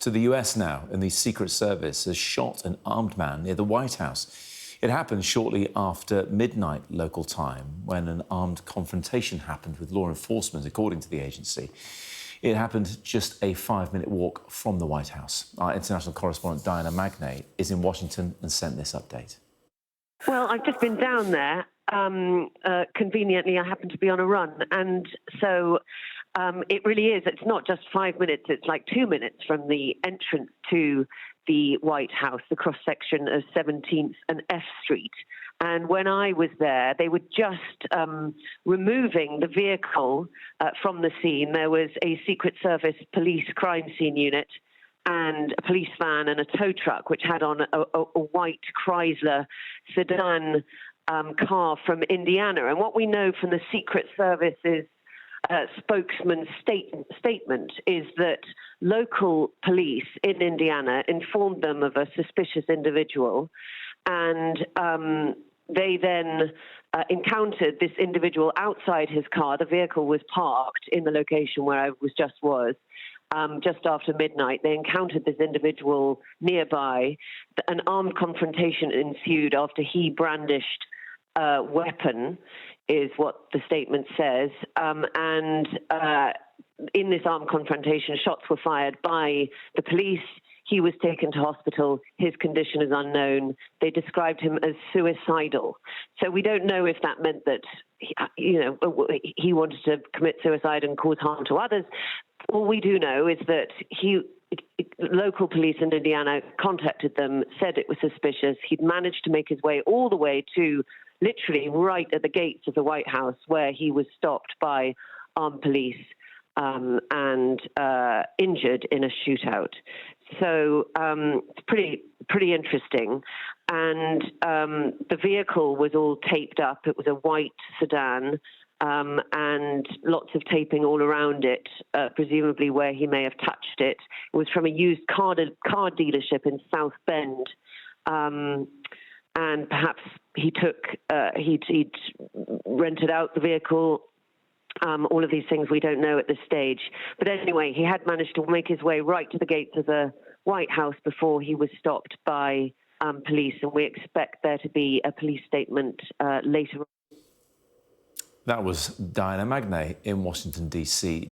To the US now, and the Secret Service has shot an armed man near the White House. It happened shortly after midnight local time when an armed confrontation happened with law enforcement, according to the agency. It happened just a 5-minute walk from the White House. Our international correspondent Diana Magnay is in Washington and sent this update. Well, I've just been down there. Conveniently, I happen to be on a run. And so it really is. It's not just 5 minutes. It's like 2 minutes from the entrance to the White House, the cross-section of 17th and F Street. And when I was there, they were just removing the vehicle from the scene. There was a Secret Service police crime scene unit and a police van and a tow truck, which had on a white Chrysler sedan car from Indiana. And what we know from the Secret Service's spokesman's statement is that local police in Indiana informed them of a suspicious individual, and they then encountered this individual outside his car. The vehicle was parked in the location where I just after midnight. They encountered this individual nearby. An armed confrontation ensued after he brandished a weapon, is what the statement says. And in this armed confrontation, shots were fired by the police. He was taken to hospital. His condition is unknown. They described him as suicidal. So we don't know if that meant that, he wanted to commit suicide and cause harm to others. All we do know is that local police in Indiana contacted them, said it was suspicious. He'd managed to make his way all the way to literally right at the gates of the White House, where he was stopped by armed police and injured in a shootout. So it's pretty interesting. And the vehicle was all taped up. It was a white sedan, and lots of taping all around it, presumably where he may have touched it. It was from a used car dealership in South Bend. And perhaps he'd rented out the vehicle. All of these things we don't know at this stage. But anyway, he had managed to make his way right to the gates of the White House before he was stopped by police, and we expect there to be a police statement later on. That was Diana Magnay in Washington, D.C.